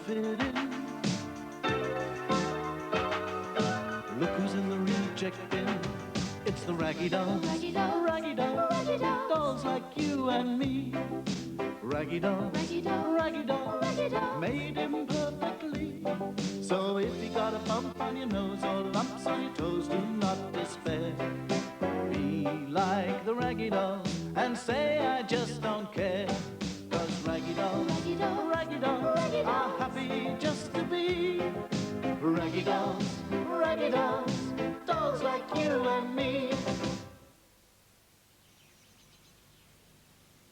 fit in. Look who's in the reject bin. It's the Raggy Dolls. Raggy Dolls. Raggy Dolls. Raggy Dolls. Dolls like you and me. Raggy Dolls. Raggy Dolls. Raggy Dolls. Raggy Dolls. Made him perfectly. So if you got a bump on your nose or lumps on your toes, do not despair. Be like the Raggy Dolls and say I just don't care. 'Cause Raggy Dolls, Raggy Dolls. Raggy Dolls Raggy are Dolls. happy just to be Raggy Dolls, Raggy Dolls, dolls like you and me.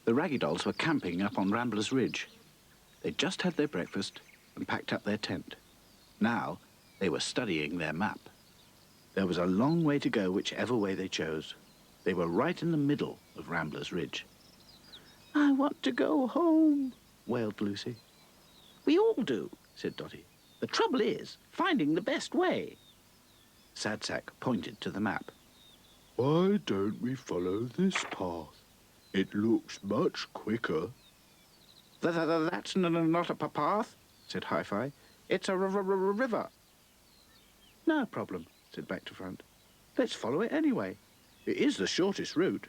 The Raggy Dolls were camping up on Rambler's Ridge. They'd just had their breakfast and packed up their tent. Now they were studying their map. There was a long way to go whichever way they chose. They were right in the middle of Rambler's Ridge. "I want to go home," wailed Lucy. "We all do," said Dotty. "The trouble is finding the best way." Sadsack pointed to the map. Why don't we follow this path? It looks much quicker. That's not a path," said Hi-Fi. "It's a river." "No problem," said Back to Front. "Let's follow it anyway. It is the shortest route."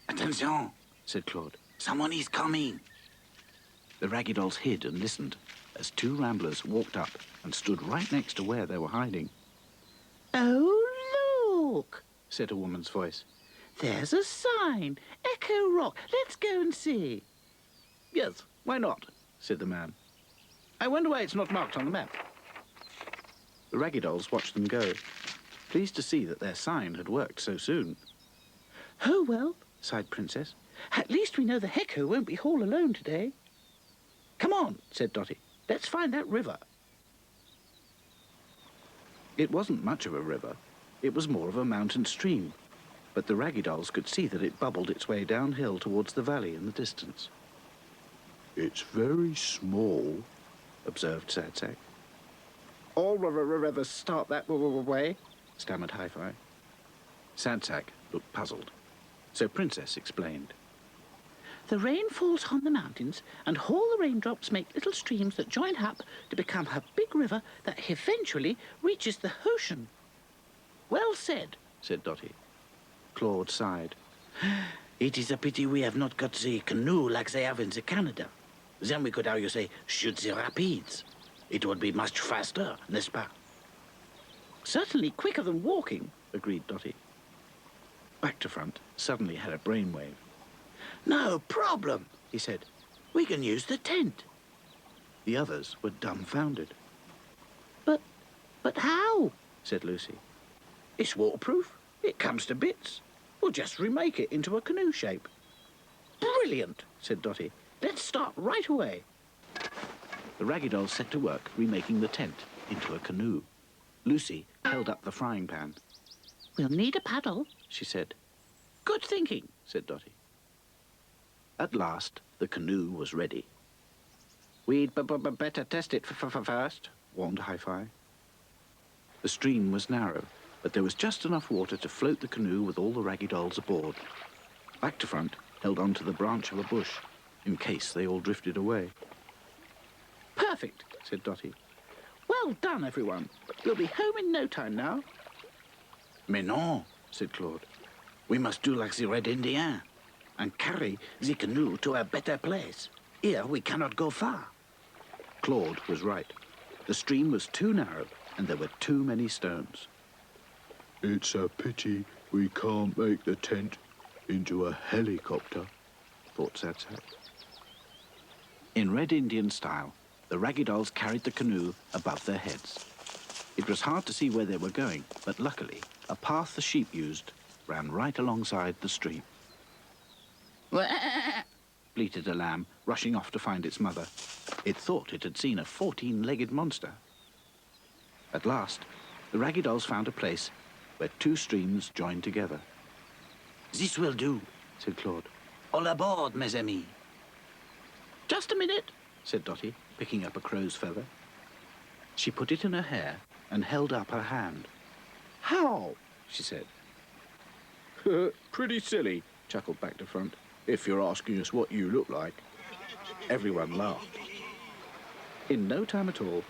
"Attention," said Claude. "someone is coming." The Raggy Dolls hid and listened as two ramblers walked up and stood right next to where they were hiding. "Oh, look," said a woman's voice. "There's a sign. Echo Rock. Let's go and see." "Yes, why not?" said the man. "I wonder why it's not marked on the map." The Raggy Dolls watched them go, pleased to see that their sign had worked so soon. "Oh, well," sighed Princess. "At least we know the Hecko won't be all alone today." "Come on," said Dotty. "Let's find that river." It wasn't much of a river. It was more of a mountain stream, but the Raggy Dolls could see that it bubbled its way downhill towards the valley in the distance. It's very small, observed Sadsack. "All rivers start that way," stammered Hi-Fi. Sadsack looked puzzled, so Princess explained. "The rain falls on the mountains, and all the raindrops make little streams that join up to become a big river that eventually reaches the ocean." "Well said," said Dotty. Claude sighed. It is a pity we have not got the canoe like they have in the Canada. Then we could, how you say, shoot the rapids. It would be much faster, n'est-ce pas? "Certainly quicker than walking," agreed Dotty. Back to Front suddenly had a brainwave. No problem, he said. We can use the tent. The others were dumbfounded. But how?" said Lucy. "It's waterproof. It comes to bits. We'll just remake it into a canoe shape." "Brilliant," said Dotty. "Let's start right away." The Raggy Dolls set to work remaking the tent into a canoe. Lucy held up the frying pan. "We'll need a paddle," she said. "Good thinking," said Dotty. At last, the canoe was ready. "We'd better test it first," warned Hi-Fi. The stream was narrow, but there was just enough water to float the canoe with all the Raggy Dolls aboard. Back to Front held on to the branch of a bush, in case they all drifted away. "Perfect," said Dotty. "Well done, everyone. We'll be home in no time now." Mais non, said Claude. We must do like the Red Indian and carry the canoe to a better place. Here we cannot go far. Claude was right. The stream was too narrow and there were too many stones. It's a pity we can't make the tent into a helicopter, thought Sadsack. In Red Indian style, the Raggy Dolls carried the canoe above their heads. It was hard to see where they were going, but luckily, a path the sheep used ran right alongside the stream. Bleated a lamb, rushing off to find its mother. It thought it had seen a 14-legged monster. At last, the Raggy Dolls found a place where two streams joined together. This will do, said Claude. All aboard, mes amis. Just a minute, said Dotty, picking up a crow's feather. She put it in her hair and held up her hand. How? She said. Pretty silly, chuckled Back to Front, if you're asking us what you look like. Everyone laughed. In no time at all,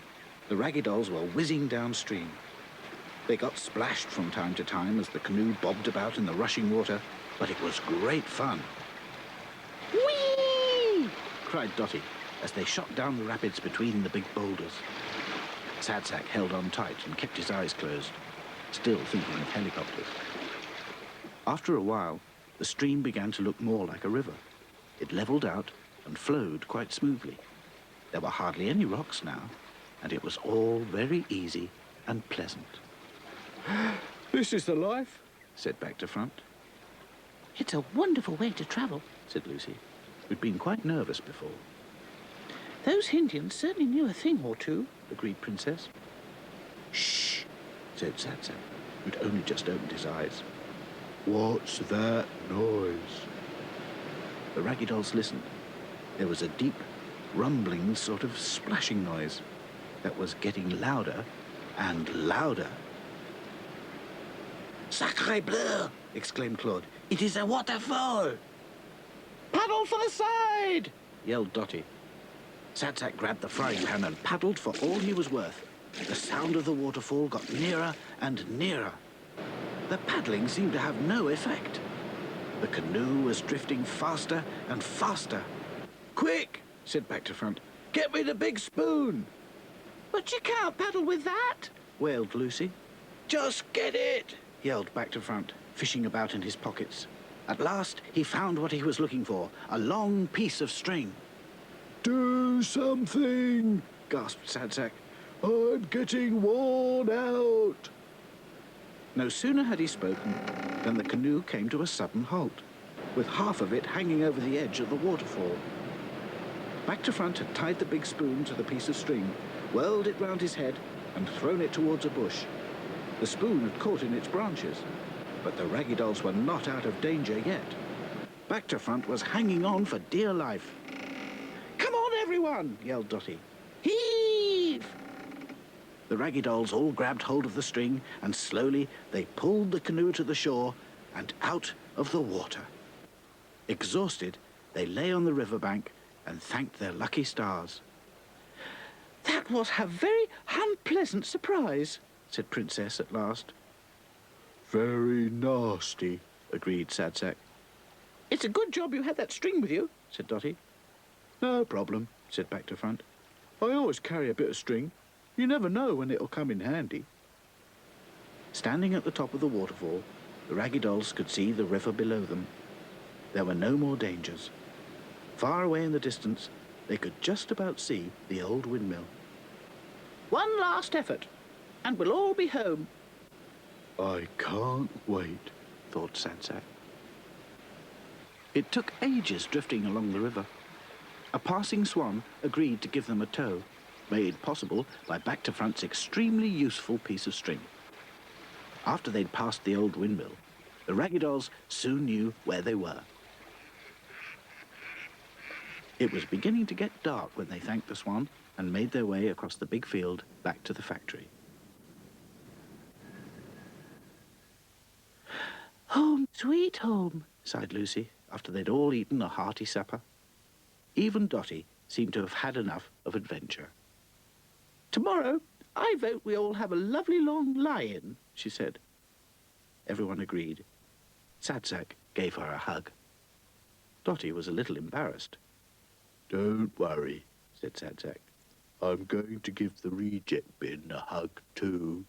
the Raggy Dolls were whizzing downstream. They got splashed from time to time as the canoe bobbed about in the rushing water, but it was great fun. "Whee!" cried Dotty as they shot down the rapids between the big boulders. Sad Sack held on tight and kept his eyes closed, still thinking of helicopters. After a while, the stream began to look more like a river. It levelled out and flowed quite smoothly. There were hardly any rocks now, and it was all very easy and pleasant. This is the life, Said Back to Front. It's a wonderful way to travel. Said Lucy, who'd been quite nervous before. Those Indians certainly knew a thing or two. Agreed Princess. Shh, said Sad Sack, who'd only just opened his eyes. What's that noise? The Raggy Dolls listened. There was a deep, rumbling sort of splashing noise that was getting louder and louder. Sacré bleu! Exclaimed Claude. It is a waterfall! Paddle for the side! Yelled Dotty. Sad Sack grabbed the frying pan and paddled for all he was worth. The sound of the waterfall got nearer and nearer. The paddling seemed to have no effect. The canoe was drifting faster and faster. Quick, said Back to Front. Get me the big spoon. But you can't paddle with that, Wailed Lucy. Just get it, yelled Back to Front, fishing about in his pockets. At last, he found what he was looking for, a long piece of string. Do something! Gasped Sad Sack. I'm getting worn out. No sooner had he spoken than the canoe came to a sudden halt, with half of it hanging over the edge of the waterfall. Back to Front had tied the big spoon to the piece of string, whirled it round his head, and thrown it towards a bush. The spoon had caught in its branches, but the Raggy Dolls were not out of danger yet. Back to Front was hanging on for dear life. Come on, everyone, yelled Dotty. Heave! The Raggy Dolls all grabbed hold of the string, and slowly they pulled the canoe to the shore and out of the water. Exhausted, they lay on the riverbank and thanked their lucky stars. That was a very unpleasant surprise, said Princess at last. Very nasty. Agreed Sad Sack. It's a good job you had that string with you, said Dotty. No problem, said Back to Front. I always carry a bit of string. You never know when it'll come in handy. Standing at the top of the waterfall, the Raggy Dolls could see the river below them. There were no more dangers. Far away in the distance, they could just about see the old windmill. One last effort, and we'll all be home. I can't wait. Thought Sad Sack. It took ages drifting along the river. A passing swan agreed to give them a tow, made possible by Back to Front's extremely useful piece of string. After they'd passed the old windmill, the Raggy Dolls soon knew where they were. It was beginning to get dark when they thanked the swan and made their way across the big field back to the factory. Home, sweet home, Sighed Lucy, after they'd all eaten a hearty supper. Even Dotty seemed to have had enough of adventure. Tomorrow, I vote we all have a lovely long lie-in, she said. Everyone agreed. Sad Sack gave her a hug. Dotty was a little embarrassed. Don't worry, Said Sad Sack. I'm going to give the reject bin a hug too.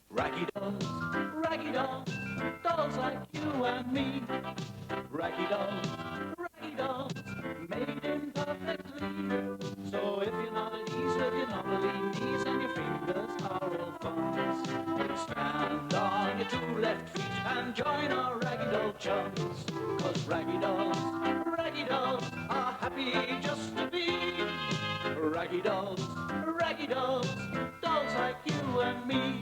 Raggy dolls, dolls like you and me. Raggy dolls, made imperfectly. So if you're not at ease with your knobbly knees and your fingers are all thumbs, stand on your two left feet and join our raggy doll chums. 'Cause raggy dolls are happy just to be. Raggy dolls, dolls like you and me.